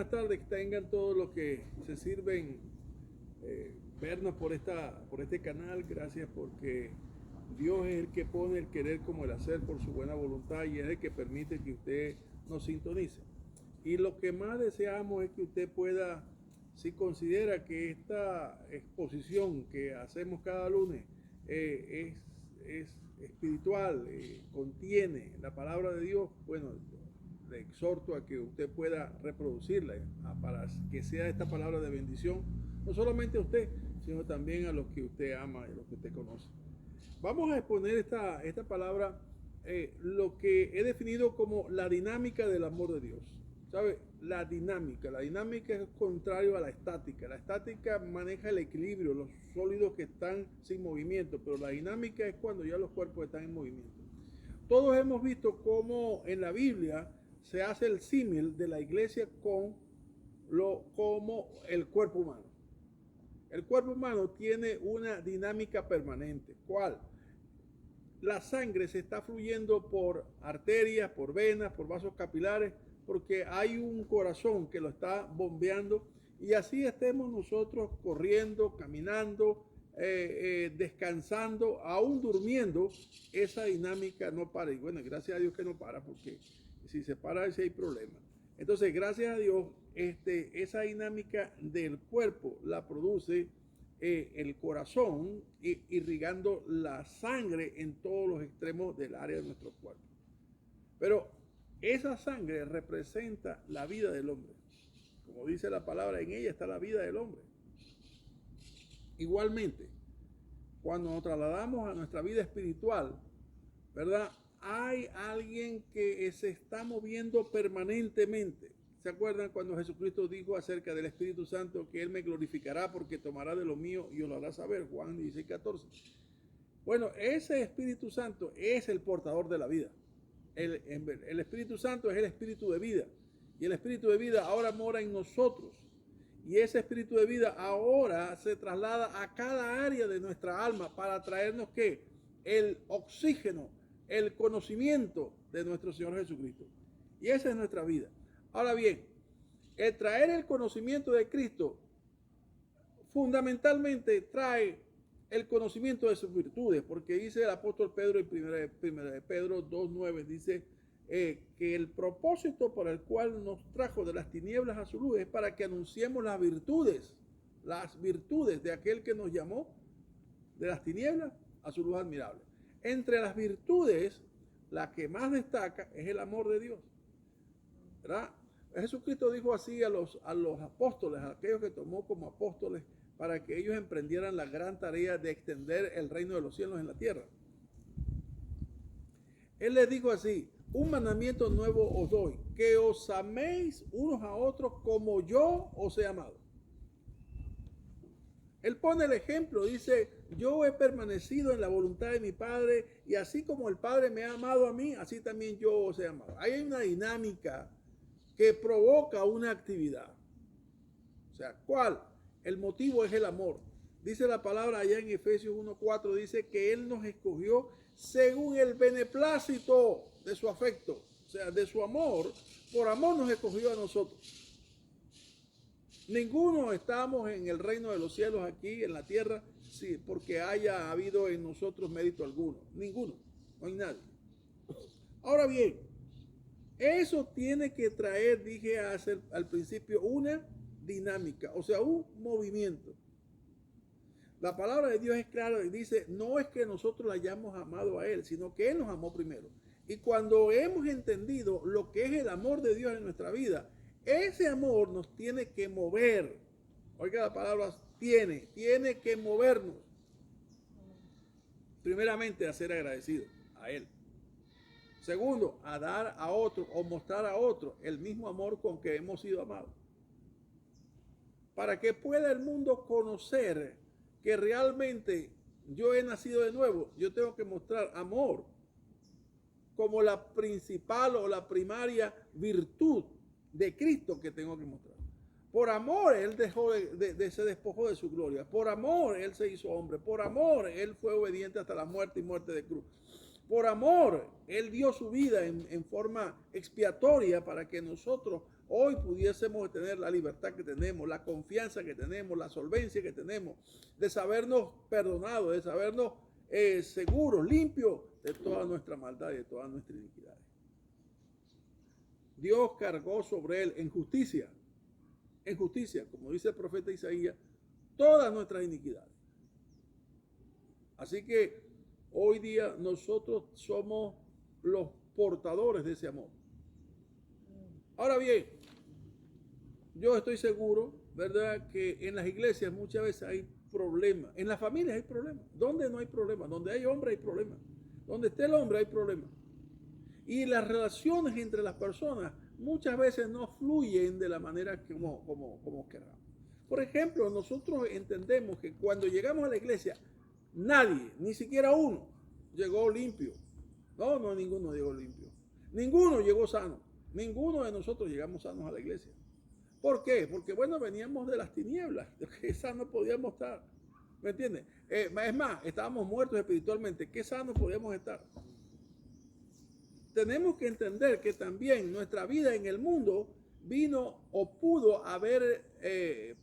buenas tardes que tengan todos los que se sirven vernos por este canal. Gracias porque Dios es el que pone el querer como el hacer por su buena voluntad y es el que permite que usted nos sintonice. Y lo que más deseamos es que usted pueda, si considera que esta exposición que hacemos cada lunes es espiritual, contiene la palabra de Dios, bueno, le exhorto a que usted pueda reproducirla para que sea esta palabra de bendición, no solamente a usted, sino también a los que usted ama y a los que usted conoce. Vamos a exponer esta palabra, lo que he definido como la dinámica del amor de Dios. ¿Sabe? La dinámica es contrario a la estática. La estática maneja el equilibrio, los sólidos que están sin movimiento, pero la dinámica es cuando ya los cuerpos están en movimiento. Todos hemos visto cómo en la Biblia se hace el símil de la iglesia como el cuerpo humano. El cuerpo humano tiene una dinámica permanente. ¿Cuál? La sangre se está fluyendo por arterias, por venas, por vasos capilares, porque hay un corazón que lo está bombeando, y así estemos nosotros corriendo, caminando, descansando, aún durmiendo, esa dinámica no para. Y bueno, gracias a Dios que no para, porque si se para, ese hay problema. Entonces, gracias a Dios, esa dinámica del cuerpo la produce el corazón, irrigando la sangre en todos los extremos del área de nuestro cuerpo. Pero esa sangre representa la vida del hombre. Como dice la palabra, en ella está la vida del hombre. Igualmente, cuando nos trasladamos a nuestra vida espiritual, ¿verdad? Hay alguien que se está moviendo permanentemente. ¿Se acuerdan cuando Jesucristo dijo acerca del Espíritu Santo que Él me glorificará porque tomará de lo mío y os lo hará saber? Juan 16:14. Bueno, ese Espíritu Santo es el portador de la vida. El Espíritu Santo es el Espíritu de vida. Y el Espíritu de vida ahora mora en nosotros. Y ese Espíritu de vida ahora se traslada a cada área de nuestra alma para traernos ¿qué? El oxígeno, el conocimiento de nuestro Señor Jesucristo. Y esa es nuestra vida. Ahora bien, el traer el conocimiento de Cristo fundamentalmente trae el conocimiento de sus virtudes, porque dice el apóstol Pedro en 1 de Pedro 2:9, dice que el propósito por el cual nos trajo de las tinieblas a su luz es para que anunciemos las virtudes de aquel que nos llamó de las tinieblas a su luz admirable. Entre las virtudes, la que más destaca es el amor de Dios, ¿verdad? Jesucristo dijo así a los apóstoles, a aquellos que tomó como apóstoles, para que ellos emprendieran la gran tarea de extender el reino de los cielos en la tierra. Él les dijo así: un mandamiento nuevo os doy, que os améis unos a otros como yo os he amado. Él pone el ejemplo, dice: yo he permanecido en la voluntad de mi Padre, y así como el Padre me ha amado a mí, así también yo os he amado. Ahí hay una dinámica que provoca una actividad. O sea, ¿cuál? El motivo es el amor. Dice la palabra allá en Efesios 1:4, dice que Él nos escogió según el beneplácito de su afecto, o sea, de su amor. Por amor nos escogió a nosotros. Ninguno estamos en el reino de los cielos aquí en la tierra sí, porque haya habido en nosotros mérito alguno. Ninguno, no hay nadie. Ahora bien, eso tiene que traer, dije al principio, una dinámica, o sea, un movimiento. La palabra de Dios es clara y dice: no es que nosotros la hayamos amado a Él, sino que Él nos amó primero. Y cuando hemos entendido lo que es el amor de Dios en nuestra vida, ese amor nos tiene que mover. Oiga la palabra, tiene que movernos. Primeramente, a ser agradecido a Él. Segundo, a dar a otro o mostrar a otro el mismo amor con que hemos sido amados. Para que pueda el mundo conocer que realmente yo he nacido de nuevo, yo tengo que mostrar amor como la principal o la primaria virtud de Cristo que tengo que mostrar. Por amor Él se despojó de su gloria. Por amor Él se hizo hombre. Por amor Él fue obediente hasta la muerte y muerte de cruz. Por amor Él dio su vida en forma expiatoria para que nosotros hoy pudiésemos tener la libertad que tenemos, la confianza que tenemos, la solvencia que tenemos, de sabernos perdonados, de sabernos seguros, limpios de toda nuestra maldad y de todas nuestras iniquidades. Dios cargó sobre él en justicia, como dice el profeta Isaías, todas nuestras iniquidades. Así que hoy día nosotros somos los portadores de ese amor. Ahora bien, yo estoy seguro, ¿verdad?, que en las iglesias muchas veces hay problemas, en las familias hay problemas. ¿Dónde no hay problemas? Donde hay hombre hay problemas. Donde esté el hombre hay problemas. Y las relaciones entre las personas muchas veces no fluyen de la manera como queramos. Por ejemplo, nosotros entendemos que cuando llegamos a la iglesia, nadie, ni siquiera uno, llegó limpio. No, ninguno llegó limpio. Ninguno llegó sano. Ninguno de nosotros llegamos sanos a la iglesia. ¿Por qué? Porque, bueno, veníamos de las tinieblas, que sanos podíamos estar. ¿Me entiendes? Es más, estábamos muertos espiritualmente. ¿Qué sanos podíamos estar? Tenemos que entender que también nuestra vida en el mundo vino o pudo haber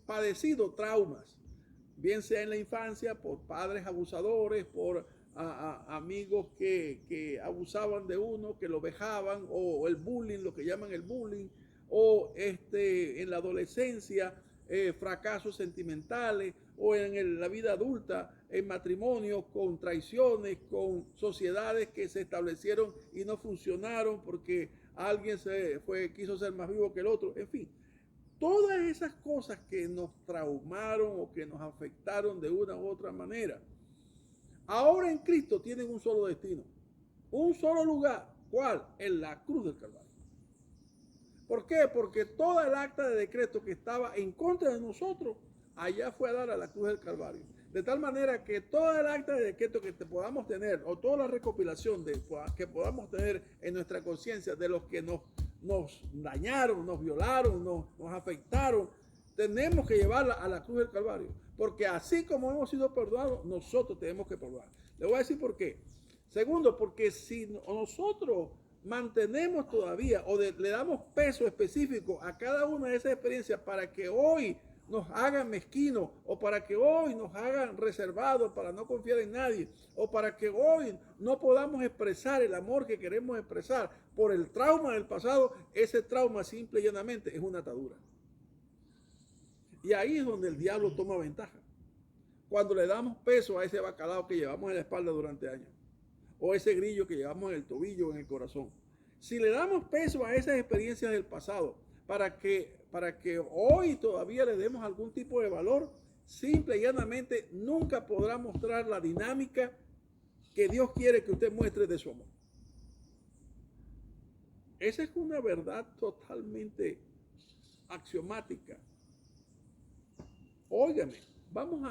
padecido traumas, bien sea en la infancia por padres abusadores, por amigos que abusaban de uno, que lo vejaban, o el bullying, lo que llaman el bullying, o en la adolescencia, fracasos sentimentales, o en la vida adulta, en matrimonios con traiciones, con sociedades que se establecieron y no funcionaron porque alguien quiso ser más vivo que el otro, en fin. Todas esas cosas que nos traumaron o que nos afectaron de una u otra manera, ahora en Cristo tienen un solo destino, un solo lugar. ¿Cuál? En la cruz del Calvario. ¿Por qué? Porque toda el acta de decreto que estaba en contra de nosotros, allá fue a dar a la cruz del Calvario. De tal manera que toda el acta de decreto que podamos tener, o toda la recopilación que podamos tener en nuestra conciencia de los que nos dañaron, nos violaron, nos afectaron, tenemos que llevarla a la cruz del Calvario. Porque así como hemos sido perdonados, nosotros tenemos que perdonar. Le voy a decir por qué. Segundo, porque si nosotros mantenemos todavía o le damos peso específico a cada una de esas experiencias para que hoy nos hagan mezquinos, o para que hoy nos hagan reservados para no confiar en nadie, o para que hoy no podamos expresar el amor que queremos expresar por el trauma del pasado, ese trauma simple y llanamente es una atadura. Y ahí es donde el diablo toma ventaja. Cuando le damos peso a ese bacalao que llevamos en la espalda durante años, o ese grillo que llevamos en el tobillo o en el corazón. Si le damos peso a esas experiencias del pasado para que hoy todavía le demos algún tipo de valor, simple y llanamente nunca podrá mostrar la dinámica que Dios quiere que usted muestre de su amor. Esa es una verdad totalmente axiomática. Óigame, vamos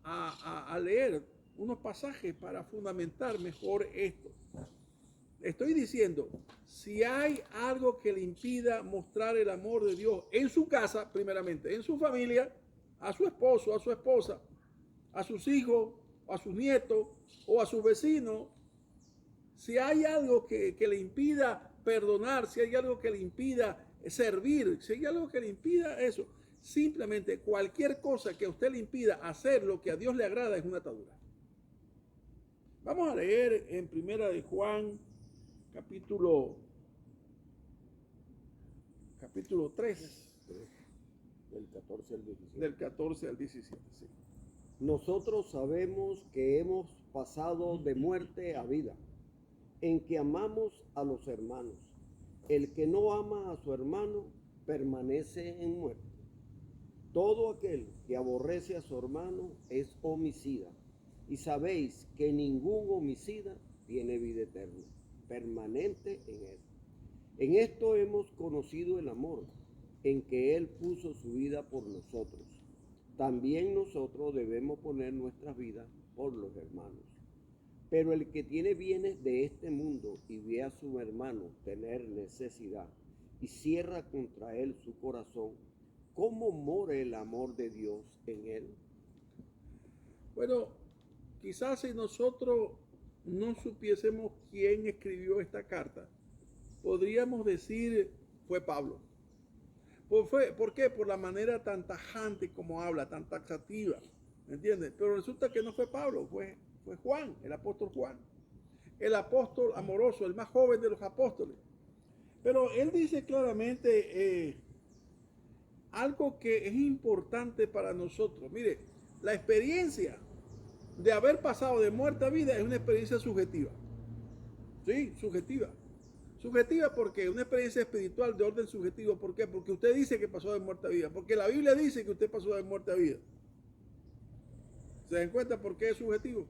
a leer unos pasajes para fundamentar mejor esto. Estoy diciendo, si hay algo que le impida mostrar el amor de Dios en su casa, primeramente, en su familia, a su esposo, a su esposa, a sus hijos, a sus nietos o a sus vecinos, si hay algo que le impida perdonar, si hay algo que le impida servir, si hay algo que le impida eso, simplemente cualquier cosa que a usted le impida hacer lo que a Dios le agrada es una atadura. Vamos a leer en Primera de Juan, capítulo 3, del 14 al 17. Del 14 al 17, sí. Nosotros sabemos que hemos pasado de muerte a vida, en que amamos a los hermanos. El que no ama a su hermano permanece en muerte. Todo aquel que aborrece a su hermano es homicida. Y sabéis que ningún homicida tiene vida eterna, permanente en él. En esto hemos conocido el amor, en que Él puso su vida por nosotros. También nosotros debemos poner nuestras vidas por los hermanos. Pero el que tiene bienes de este mundo y ve a su hermano tener necesidad y cierra contra él su corazón, ¿cómo mora el amor de Dios en él? Bueno, quizás si nosotros no supiésemos quién escribió esta carta, podríamos decir fue Pablo. ¿Por qué? Por la manera tan tajante como habla, tan taxativa. ¿Me entiendes? Pero resulta que no fue Pablo, fue Juan, el apóstol Juan. El apóstol amoroso, el más joven de los apóstoles. Pero él dice claramente algo que es importante para nosotros. Mire, la experiencia de haber pasado de muerte a vida es una experiencia subjetiva. Sí, subjetiva. Subjetiva porque es una experiencia espiritual de orden subjetivo. ¿Por qué? Porque usted dice que pasó de muerte a vida. Porque la Biblia dice que usted pasó de muerte a vida. ¿Se dan cuenta por qué es subjetivo?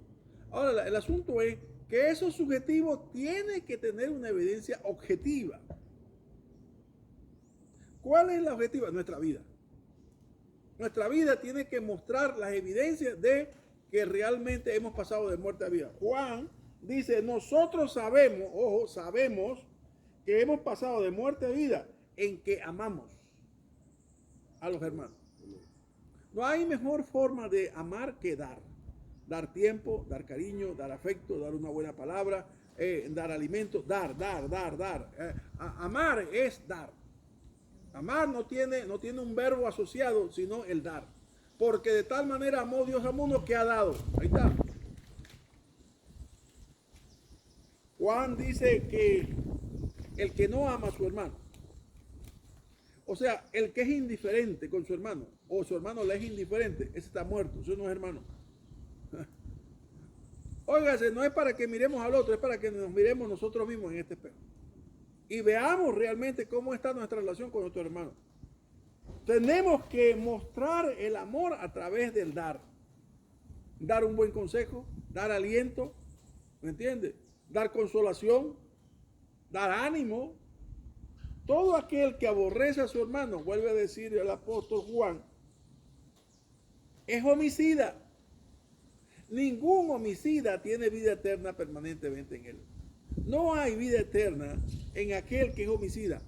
Ahora, el asunto es que eso subjetivo tiene que tener una evidencia objetiva. ¿Cuál es la objetiva? Nuestra vida. Nuestra vida tiene que mostrar las evidencias de que realmente hemos pasado de muerte a vida. Juan dice, nosotros sabemos, ojo, sabemos que hemos pasado de muerte a vida en que amamos a los hermanos. No hay mejor forma de amar que dar. Dar tiempo, dar cariño, dar afecto, dar una buena palabra, dar alimento, dar. Amar es dar. Amar no tiene un verbo asociado, sino el dar. Porque de tal manera amó Dios al mundo que ha dado. Ahí está. Juan dice que el que no ama a su hermano, o sea, el que es indiferente con su hermano, o su hermano le es indiferente, ese está muerto, eso no es hermano. Óigase, no es para que miremos al otro, es para que nos miremos nosotros mismos en este espejo. Y veamos realmente cómo está nuestra relación con nuestro hermano. Tenemos que mostrar el amor a través del dar. Dar un buen consejo, dar aliento, ¿me entiendes? Dar consolación, dar ánimo. Todo aquel que aborrece a su hermano, vuelve a decir el apóstol Juan, es homicida. Ningún homicida tiene vida eterna permanentemente en él. No hay vida eterna en aquel que es homicida.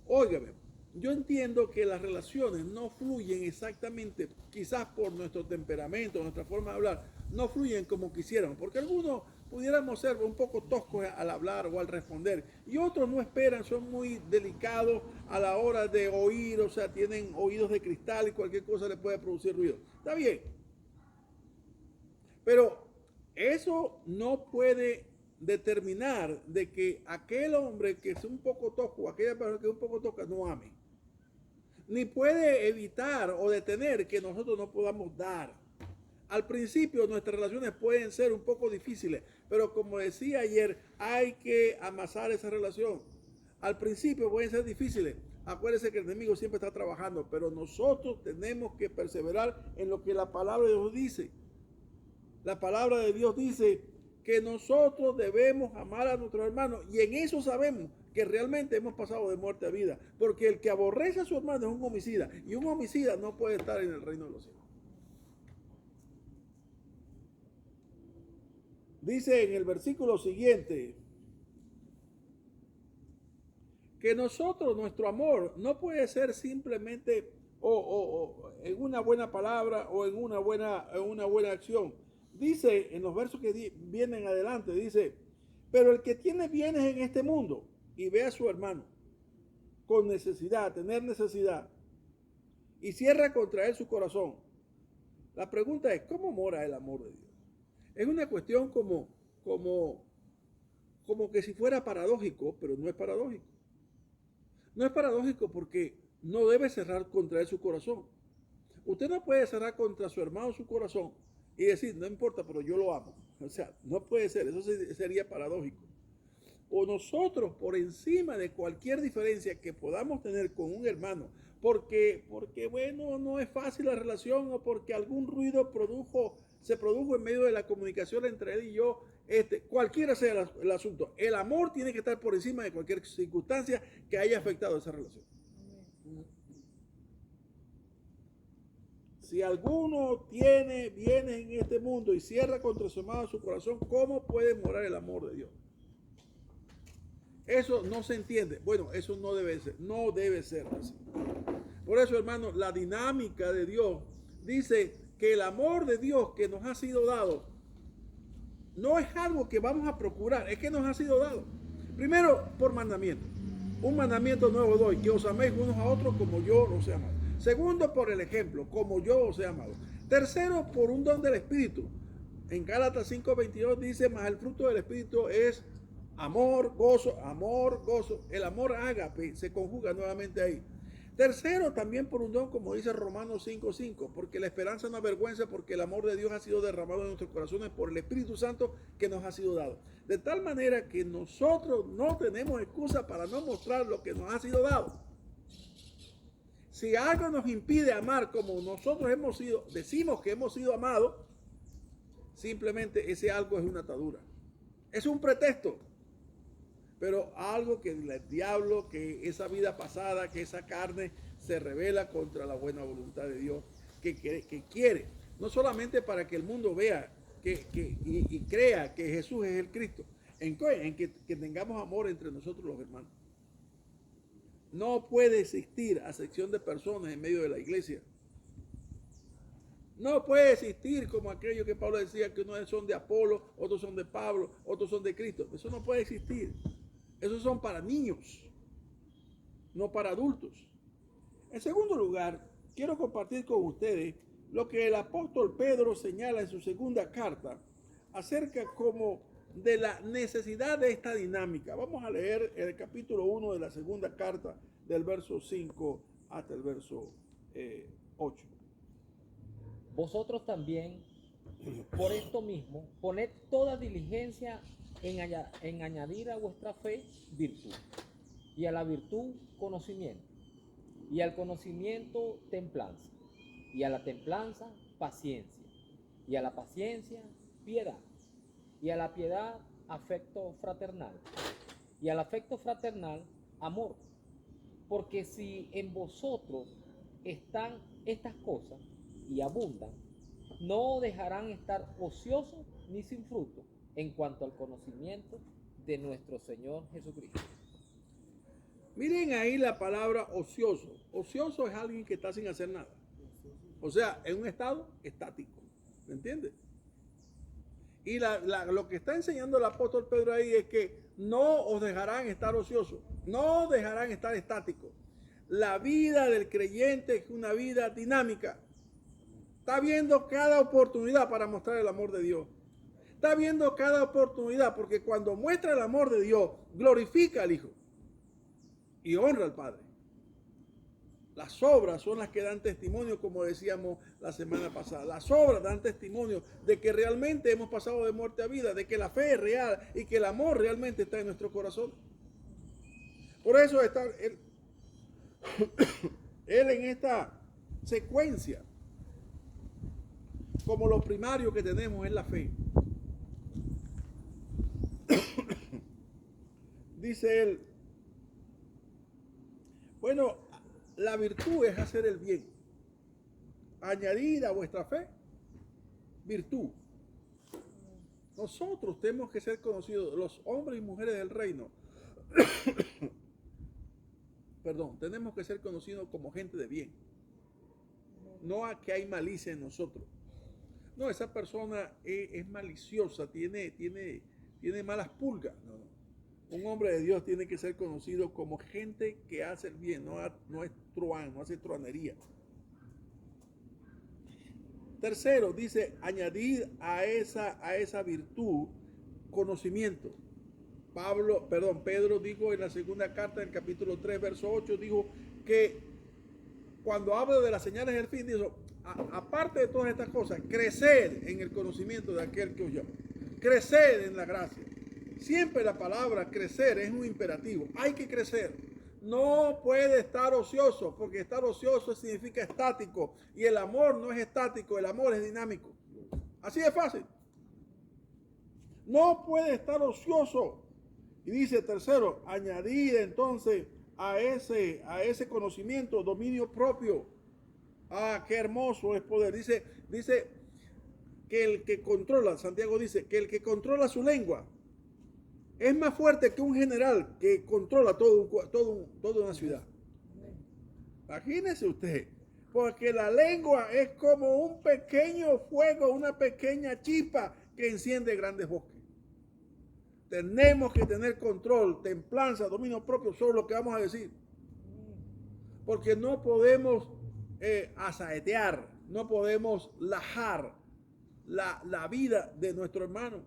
Óigame, yo entiendo que las relaciones no fluyen exactamente, quizás por nuestro temperamento, nuestra forma de hablar, no fluyen como quisiéramos, porque algunos pudiéramos ser un poco toscos al hablar o al responder, y otros no esperan, son muy delicados a la hora de oír, o sea, tienen oídos de cristal y cualquier cosa le puede producir ruido. Está bien, pero eso no puede determinar de que aquel hombre que es un poco tosco, aquella persona que es un poco tosca, no ame. Ni puede evitar o detener que nosotros no podamos dar. Al principio nuestras relaciones pueden ser un poco difíciles, pero como decía ayer, hay que amasar esa relación. Al principio pueden ser difíciles. Acuérdense que el enemigo siempre está trabajando, pero nosotros tenemos que perseverar en lo que la palabra de Dios dice. La palabra de Dios dice que nosotros debemos amar a nuestros hermanos, y en eso sabemos que realmente hemos pasado de muerte a vida, porque el que aborrece a su hermano es un homicida, y un homicida no puede estar en el reino de los cielos. Dice en el versículo siguiente que nosotros, nuestro amor no puede ser simplemente o en una buena palabra o en una buena acción. Dice en los versos que vienen adelante, dice, pero el que tiene bienes en este mundo y ve a su hermano con necesidad, tener necesidad, y cierra contra él su corazón. La pregunta es, ¿cómo mora el amor de Dios? Es una cuestión como que si fuera paradójico, pero no es paradójico. No es paradójico porque no debe cerrar contra él su corazón. Usted no puede cerrar contra su hermano su corazón y decir, no importa, pero yo lo amo. O sea, no puede ser, eso sería paradójico. O nosotros, por encima de cualquier diferencia que podamos tener con un hermano, porque bueno, no es fácil la relación, o porque algún ruido se produjo en medio de la comunicación entre él y yo, cualquiera sea el asunto, el amor tiene que estar por encima de cualquier circunstancia que haya afectado esa relación. Si alguno tiene bienes en este mundo y cierra contra su hermano su corazón, ¿cómo puede morar el amor de Dios? Eso no se entiende. Bueno, eso no debe ser así. Por eso, hermano, la dinámica de Dios dice que el amor de Dios que nos ha sido dado no es algo que vamos a procurar, es que nos ha sido dado. Primero, por mandamiento. Un mandamiento nuevo doy, que os améis unos a otros como yo os he amado. Segundo, por el ejemplo, como yo os he amado. Tercero, por un don del Espíritu. En Gálatas 5:22 dice, mas el fruto del Espíritu es amor, gozo, amor, gozo. El amor ágape se conjuga nuevamente ahí. Tercero, también por un don, como dice Romanos 5:5, porque la esperanza no avergüenza, porque el amor de Dios ha sido derramado en nuestros corazones por el Espíritu Santo que nos ha sido dado. De tal manera que nosotros no tenemos excusa para no mostrar lo que nos ha sido dado. Si algo nos impide amar como nosotros decimos que hemos sido amados, simplemente ese algo es una atadura. Es un pretexto. Pero algo que el diablo, que esa vida pasada, que esa carne se revela contra la buena voluntad de Dios, que quiere, no solamente para que el mundo vea y crea que Jesús es el Cristo, en que tengamos amor entre nosotros los hermanos. No puede existir acepción de personas en medio de la iglesia. No puede existir como aquello que Pablo decía, que unos son de Apolo, otros son de Pablo, otros son de Cristo. Eso no puede existir. Esos son para niños, no para adultos. En segundo lugar, quiero compartir con ustedes lo que el apóstol Pedro señala en su segunda carta acerca como de la necesidad de esta dinámica. Vamos a leer el capítulo 1 de la segunda carta, del verso 5 hasta el verso 8. Vosotros también, por esto mismo, poned toda diligencia en añadir a vuestra fe virtud, y a la virtud conocimiento, y al conocimiento templanza, y a la templanza paciencia, y a la paciencia piedad, y a la piedad afecto fraternal, y al afecto fraternal amor, porque si en vosotros están estas cosas y abundan, no dejarán estar ociosos ni sin fruto en cuanto al conocimiento de nuestro Señor Jesucristo. Miren ahí la palabra ocioso. Ocioso es alguien que está sin hacer nada. O sea, en un estado estático. ¿Me entiendes? Y lo que está enseñando el apóstol Pedro ahí es que no os dejarán estar ociosos. No dejarán estar estáticos. La vida del creyente es una vida dinámica. Está viendo cada oportunidad para mostrar el amor de Dios. Está viendo cada oportunidad, porque cuando muestra el amor de Dios, glorifica al Hijo y honra al Padre. Las obras son las que dan testimonio, como decíamos la semana pasada. Las obras dan testimonio de que realmente hemos pasado de muerte a vida, de que la fe es real y que el amor realmente está en nuestro corazón. Por eso está él en esta secuencia, como lo primario que tenemos es la fe. Dice él, bueno, la virtud es hacer el bien. Añadir a vuestra fe virtud. Nosotros tenemos que ser conocidos, los hombres y mujeres del reino. Perdón, tenemos que ser conocidos como gente de bien. No a que hay malicia en nosotros. No, esa persona es maliciosa, tiene malas pulgas. No. Un hombre de Dios tiene que ser conocido como gente que hace el bien, no es truán, no hace truanería. Tercero, dice, añadir a esa virtud conocimiento. Pedro dijo en la segunda carta, en el capítulo 3, verso 8, dijo que cuando habla de las señales del fin, dijo, aparte de todas estas cosas, crecer en el conocimiento de aquel que os llama. Crecer en la gracia. Siempre la palabra crecer es un imperativo. Hay que crecer. No puede estar ocioso, porque estar ocioso significa estático. Y el amor no es estático, el amor es dinámico. Así de fácil. No puede estar ocioso. Y dice tercero, añadir entonces a ese conocimiento dominio propio. Ah, qué hermoso es poder. Dice que el que controla, Santiago dice, que el que controla su lengua es más fuerte que un general que controla toda una ciudad. Imagínese usted, porque la lengua es como un pequeño fuego, una pequeña chispa que enciende grandes bosques. Tenemos que tener control, templanza, dominio propio sobre lo que vamos a decir. Porque no podemos asaetear, no podemos lajar la vida de nuestro hermano.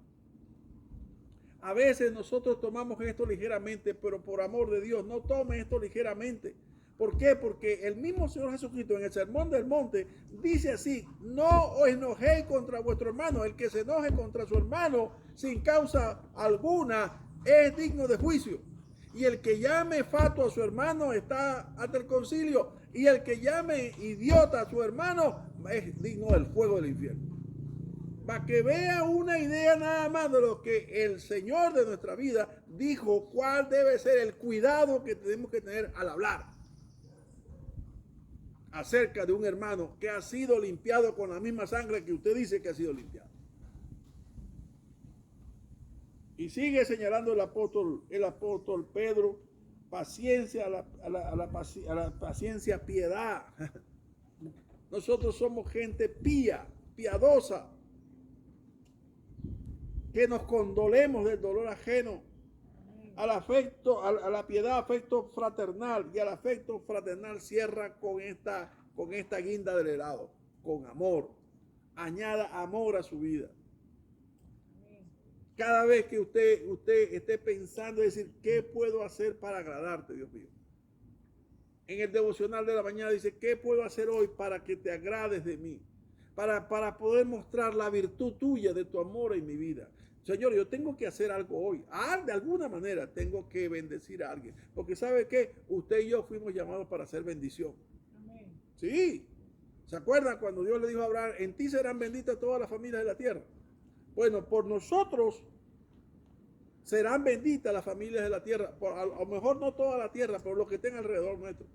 A veces nosotros tomamos esto ligeramente, pero por amor de Dios, no tomen esto ligeramente. ¿Por qué? Porque el mismo Señor Jesucristo en el Sermón del Monte dice así: no os enojéis contra vuestro hermano. El que se enoje contra su hermano sin causa alguna es digno de juicio. Y el que llame fatuo a su hermano está ante el concilio. Y el que llame idiota a su hermano es digno del fuego del infierno. Para que vea una idea nada más de lo que el Señor de nuestra vida dijo, cuál debe ser el cuidado que tenemos que tener al hablar acerca de un hermano que ha sido limpiado con la misma sangre que usted dice que ha sido limpiado. Y sigue señalando el apóstol Pedro, paciencia, a la paciencia, piedad. Nosotros somos gente piadosa, que nos condolemos del dolor ajeno, al afecto, a la piedad, afecto fraternal, y al afecto fraternal cierra con esta guinda del helado, con amor. Añada amor a su vida. Cada vez que usted esté pensando, decir, ¿qué puedo hacer para agradarte, Dios mío? En el devocional de la mañana dice, ¿qué puedo hacer hoy para que te agrades de mí? Para poder mostrar la virtud tuya de tu amor en mi vida. Señor, yo tengo que hacer algo hoy. De alguna manera tengo que bendecir a alguien. Porque ¿sabe qué? Usted y yo fuimos llamados para hacer bendición. Amén. Sí. ¿Se acuerdan cuando Dios le dijo a Abraham, en ti serán benditas todas las familias de la tierra? Bueno, por nosotros serán benditas las familias de la tierra. A lo mejor no toda la tierra, pero los que estén alrededor nuestro.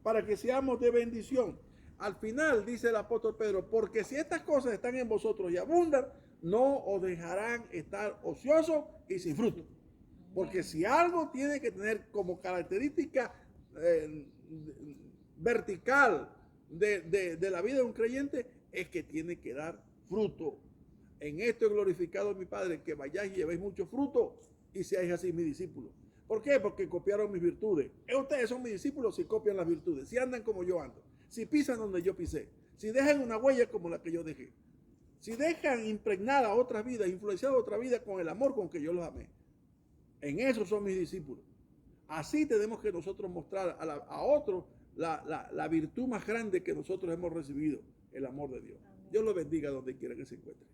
Para que seamos de bendición. Al final dice el apóstol Pedro, porque si estas cosas están en vosotros y abundan, no os dejarán estar ociosos y sin fruto. Porque si algo tiene que tener como característica vertical de la vida de un creyente, es que tiene que dar fruto. En esto he glorificado a mi Padre, que vayáis y llevéis mucho fruto y seáis así mis discípulos. ¿Por qué? Porque copiaron mis virtudes. Ustedes son mis discípulos si copian las virtudes, si andan como yo ando, si pisan donde yo pisé, si dejan una huella como la que yo dejé, si dejan impregnada otras vidas, influenciada otra vida con el amor con que yo los amé. En eso son mis discípulos. Así tenemos que nosotros mostrar a otros la virtud más grande que nosotros hemos recibido, el amor de Dios. Dios los bendiga donde quiera que se encuentren.